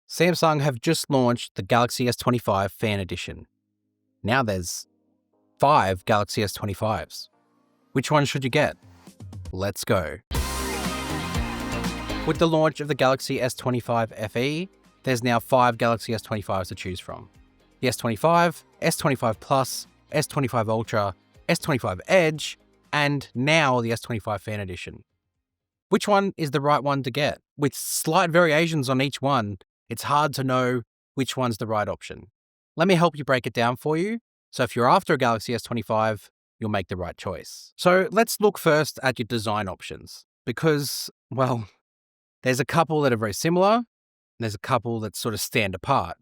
Samsung have just launched the Galaxy S25 Fan Edition. Now there's 5 Galaxy S25s. Which one should you get? Let's go. With the launch of the Galaxy S25 FE, there's now 5 Galaxy S25s to choose from. The S25, S25 Plus, S25 Ultra, S25 Edge, and now the S25 Fan Edition. Which one is the right one to get? With slight variations on each one, it's hard to know which one's the right option. Let me help you break it down for you. So if you're after a Galaxy S25, you'll make the right choice. So let's look first at your design options because, well, there's a couple that are very similar, and there's a couple that sort of stand apart.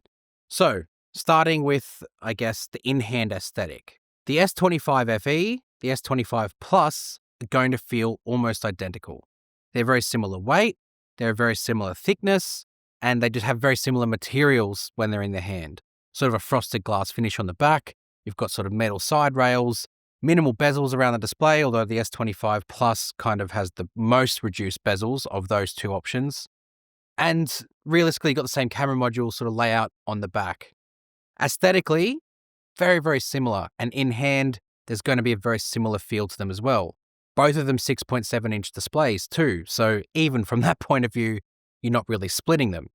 So starting with, I guess, the in-hand aesthetic. The S25 FE, the S25 Plus are going to feel almost identical. They're very similar weight, they're very similar thickness, and they just have very similar materials when they're in the hand. Sort of a frosted glass finish on the back. You've got sort of metal side rails, minimal bezels around the display, although the S25 Plus kind of has the most reduced bezels of those two options. And realistically, you've got the same camera module sort of layout on the back. Aesthetically, very, very similar. And in hand, there's going to be a very similar feel to them as well. Both of them 6.7-inch displays too. So even from that point of view, you're not really splitting them.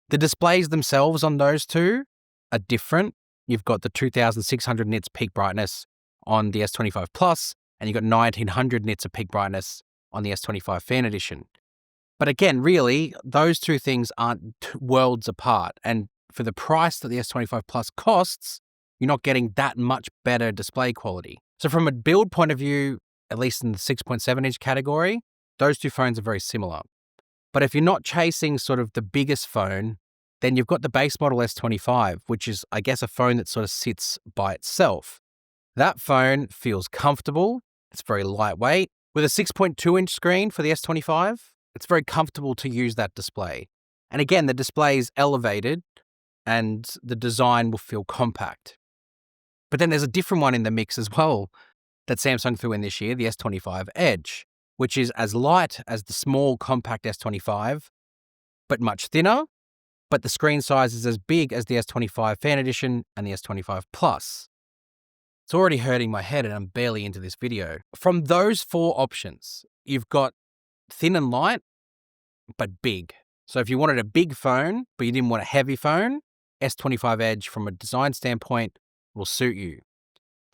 The displays themselves on those two are different. You've got the 2600 nits peak brightness on the S25 Plus, and you've got 1900 nits of peak brightness on the S25 Fan Edition. But again, really, those two things aren't worlds apart. And for the price that the S25 Plus costs, you're not getting that much better display quality. So from a build point of view, at least in the 6.7-inch category, those two phones are very similar. But if you're not chasing sort of the biggest phone, then you've got the base model S25, which is, I guess, a phone that sort of sits by itself. That phone feels comfortable. It's very lightweight. With a 6.2-inch screen for the S25, it's very comfortable to use that display. And again, the display is elevated and the design will feel compact. But then there's a different one in the mix as well that Samsung threw in this year, the S25 Edge, which is as light as the small compact S25, but much thinner, but the screen size is as big as the S25 Fan Edition and the S25 Plus. It's already hurting my head and I'm barely into this video. From those 4 options, you've got thin and light, but big. So if you wanted a big phone, but you didn't want a heavy phone, S25 Edge from a design standpoint will suit you.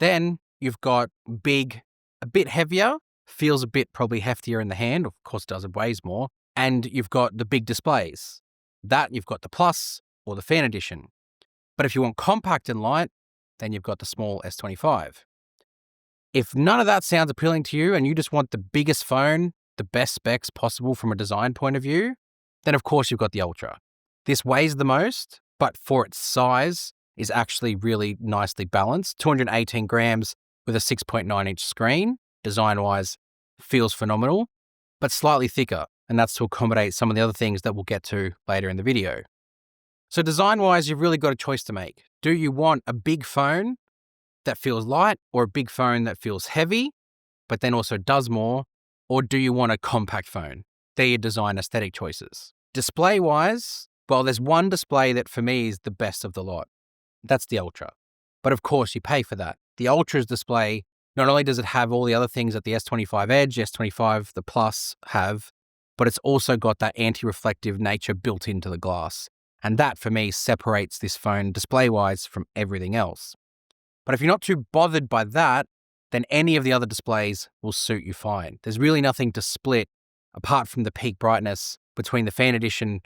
Then you've got big, a bit heavier, feels a bit probably heftier in the hand, of course it does, it weighs more, and you've got the big displays. That you've got the Plus or the Fan Edition. But if you want compact and light, then you've got the small S25. If none of that sounds appealing to you and you just want the biggest phone, the best specs possible from a design point of view, then of course you've got the Ultra. This weighs the most, but for its size is actually really nicely balanced. 218 grams with a 6.9-inch screen. Design-wise, feels phenomenal, but slightly thicker, and that's to accommodate some of the other things that we'll get to later in the video. So design-wise, you've really got a choice to make. Do you want a big phone that feels light or a big phone that feels heavy, but then also does more, or do you want a compact phone? They're your design aesthetic choices. Display-wise, well, there's one display that for me is the best of the lot. That's the Ultra. But of course, you pay for that. The Ultra's display, not only does it have all the other things that the S25 Edge, S25, the Plus have, but it's also got that anti-reflective nature built into the glass. And that, for me, separates this phone display-wise from everything else. But if you're not too bothered by that, then any of the other displays will suit you fine. There's really nothing to split apart from the peak brightness between the Fan Edition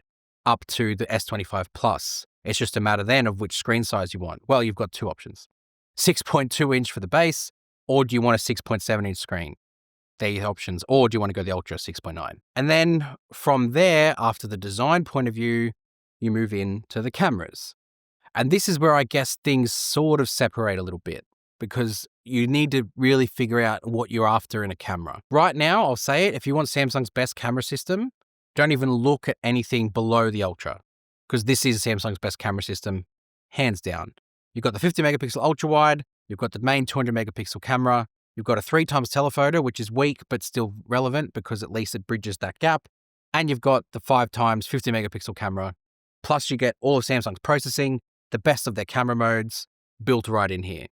up to the S25 Plus. It's just a matter then of which screen size you want. Well, you've got 2 options. 6.2-inch for the base, or do you want a 6.7-inch screen? They're your options. Or do you want to go the Ultra 6.9? And then from there, after the design point of view, you move into the cameras. And this is where I guess things sort of separate a little bit because you need to really figure out what you're after in a camera. Right now, I'll say it, if you want Samsung's best camera system, don't even look at anything below the Ultra because this is Samsung's best camera system, hands down. You've got the 50 megapixel ultra wide, you've got the main 200 megapixel camera, you've got a 3x telephoto, which is weak, but still relevant because at least it bridges that gap. And you've got the 5x 50 megapixel camera, Plus you get all of Samsung's processing, the best of their camera modes built right in here.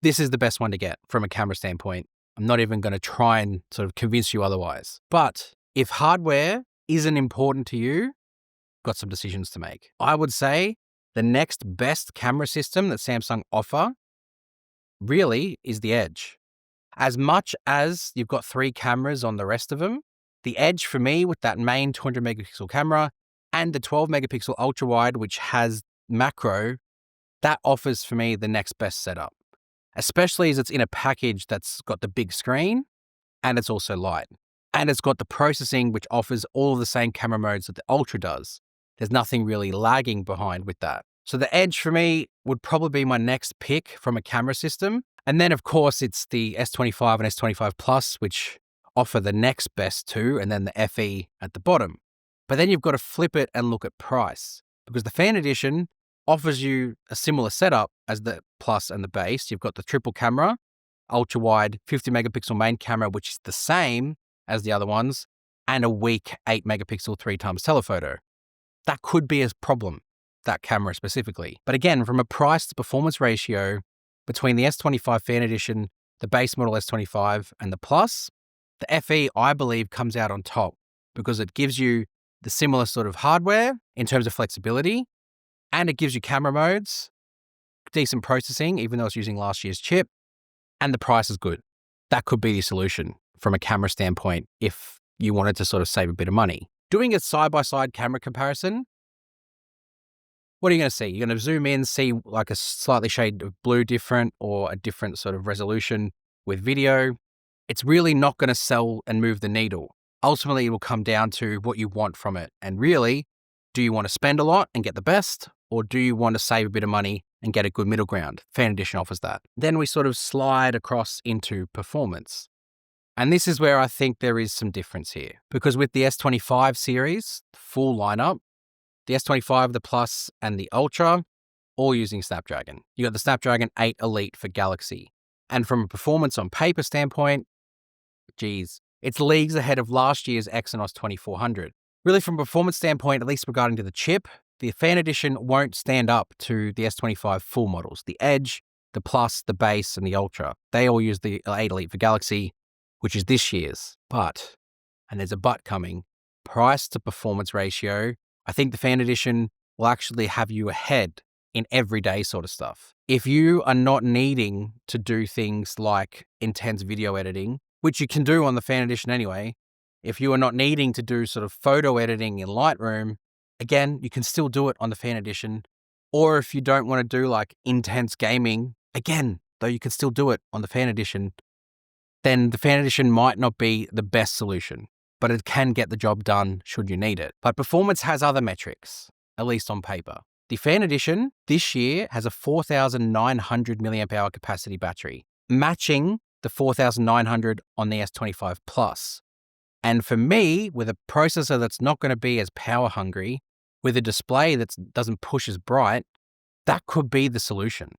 This is the best one to get from a camera standpoint. I'm not even going to try and sort of convince you otherwise. But if hardware isn't important to you, got some decisions to make. I would say the next best camera system that Samsung offer really is the Edge. As much as you've got 3 cameras on the rest of them, the Edge for me with that main 200 megapixel camera and the 12 megapixel ultra wide, which has macro, that offers for me the next best setup, especially as it's in a package that's got the big screen and it's also light. And it's got the processing, which offers all of the same camera modes that the Ultra does. There's nothing really lagging behind with that. So the Edge for me would probably be my next pick from a camera system. And then of course it's the S25 and S25 Plus, which offer the next best two, and then the FE at the bottom. But then you've got to flip it and look at price, because the Fan Edition offers you a similar setup as the Plus and the base. You've got the triple camera, ultra wide, 50 megapixel main camera, which is the same as the other ones, and a weak 8 megapixel 3x telephoto. That could be a problem, that camera specifically. But again, from a price to performance ratio between the S25 Fan Edition, the base model S25 and the Plus, the FE, I believe, comes out on top because it gives you the similar sort of hardware in terms of flexibility, and it gives you camera modes, decent processing, even though it's using last year's chip, and the price is good. That could be the solution from a camera standpoint if you wanted to sort of save a bit of money. Doing a side-by-side camera comparison, what are you going to see? You're going to zoom in, see like a slightly shade of blue different or a different sort of resolution with video. It's really not going to sell and move the needle. Ultimately, it will come down to what you want from it. And really, do you want to spend a lot and get the best, or do you want to save a bit of money and get a good middle ground? Fan Edition offers that. Then we sort of slide across into performance. And this is where I think there is some difference here, because with the S25 series, full lineup, the S25, the Plus, and the Ultra, all using Snapdragon. You got the Snapdragon 8 Elite for Galaxy. And from a performance on paper standpoint, geez, it's leagues ahead of last year's Exynos 2400. Really, from a performance standpoint, at least regarding to the chip, the Fan Edition won't stand up to the S25 full models. The Edge, the Plus, the Base, and the Ultra. They all use the 8 Elite for Galaxy, which is this year's. But, and there's a but coming, price to performance ratio, I think the Fan Edition will actually have you ahead in everyday sort of stuff. If you are not needing to do things like intense video editing, which you can do on the Fan Edition anyway, if you are not needing to do sort of photo editing in Lightroom, again, you can still do it on the Fan Edition. Or if you don't want to do like intense gaming, again, though you can still do it on the Fan Edition, then the Fan Edition might not be the best solution, but it can get the job done should you need it. But performance has other metrics, at least on paper. The Fan Edition this year has a 4,900 milliamp hour capacity battery, matching the 4,900 on the S25 Plus. And for me, with a processor that's not going to be as power hungry, with a display that doesn't push as bright, that could be the solution.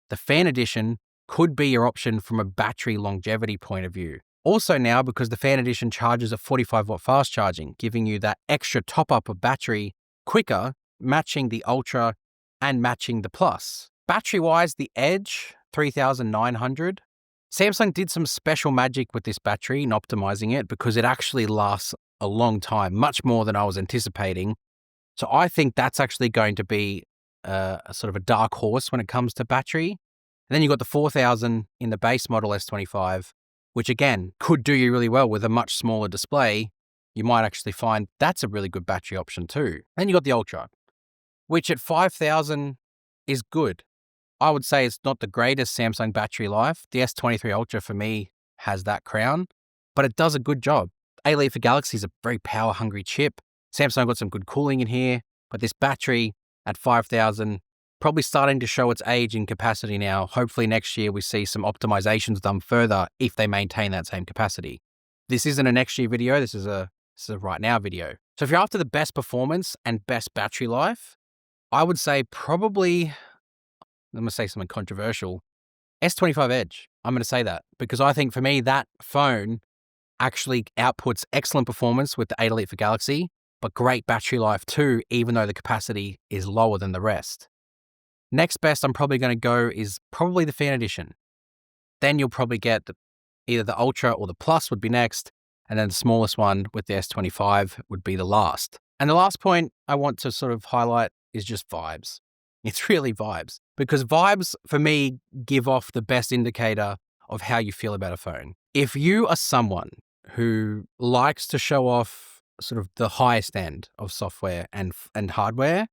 The Fan Edition could be your option from a battery longevity point of view. Also now, because the Fan Edition charges at 45-watt fast charging, giving you that extra top-up of battery quicker, matching the Ultra and matching the Plus. Battery-wise, the Edge 3900, Samsung did some special magic with this battery in optimizing it because it actually lasts a long time, much more than I was anticipating. So I think that's actually going to be a sort of a dark horse when it comes to battery. And then you've got the 4000 in the base model S25, which again, could do you really well with a much smaller display. You might actually find that's a really good battery option too. Then you got the Ultra, which at 5000 is good. I would say it's not the greatest Samsung battery life. The S23 Ultra for me has that crown, but it does a good job. 8 Elite for Galaxy is a very power hungry chip. Samsung got some good cooling in here, but this battery at 5000, probably starting to show its age in capacity now. Hopefully next year we see some optimizations done further if they maintain that same capacity. This isn't a next year video, this is a right now video. So if you're after the best performance and best battery life, I would say probably, I'm going to say something controversial, S25 Edge. I'm going to say that because I think for me that phone actually outputs excellent performance with the 8 Elite for Galaxy, but great battery life too, even though the capacity is lower than the rest. Next best I'm probably going to go is probably the Fan Edition. Then you'll probably get either the Ultra or the Plus would be next, and then the smallest one with the S25 would be the last. And the last point I want to sort of highlight is just vibes. It's really vibes, because vibes for me give off the best indicator of how you feel about a phone. If you are someone who likes to show off sort of the highest end of software and hardware,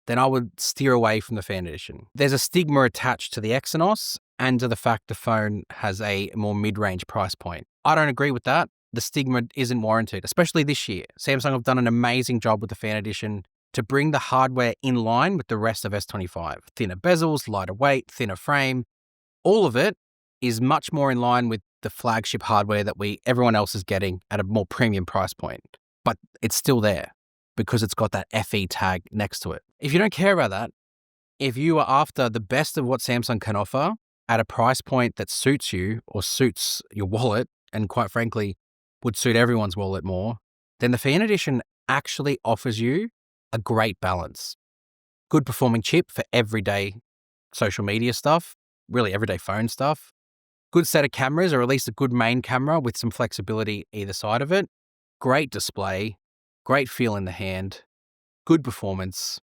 then I would steer away from the Fan Edition. There's a stigma attached to the Exynos and to the fact the phone has a more mid-range price point. I don't agree with that. The stigma isn't warranted, especially this year. Samsung have done an amazing job with the Fan Edition to bring the hardware in line with the rest of S25. Thinner bezels, lighter weight, thinner frame, all of it is much more in line with the flagship hardware that everyone else is getting at a more premium price point. But it's still there because it's got that FE tag next to it. If you don't care about that, if you are after the best of what Samsung can offer at a price point that suits you or suits your wallet, and quite frankly, would suit everyone's wallet more, then the Fan Edition actually offers you a great balance. Good performing chip for everyday social media stuff, really everyday phone stuff. Good set of cameras, or at least a good main camera with some flexibility either side of it. Great display, great feel in the hand, good performance.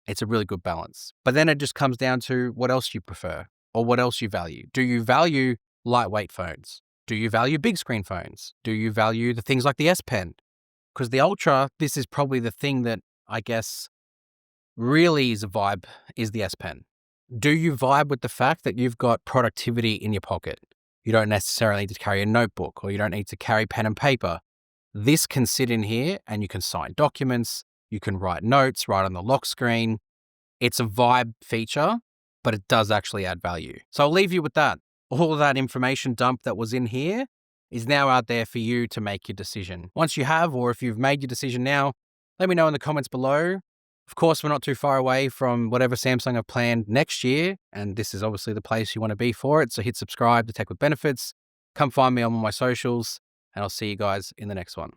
It's a really good balance. But then it just comes down to what else you prefer or what else you value. Do you value lightweight phones? Do you value big screen phones? Do you value the things like the S Pen? Because the Ultra, this is probably the thing that I guess really is a vibe, is the S Pen. Do you vibe with the fact that you've got productivity in your pocket? You don't necessarily need to carry a notebook, or you don't need to carry pen and paper. This can sit in here and you can sign documents, you can write notes right on the lock screen. It's a vibe feature, but it does actually add value. So I'll leave you with that. All of that information dump that was in here is now out there for you to make your decision. Once you have, or if you've made your decision now, let me know in the comments below. Of course, we're not too far away from whatever Samsung have planned next year, and this is obviously the place you want to be for it. So hit subscribe to Tech with Benefits. Come find me on all my socials, and I'll see you guys in the next one.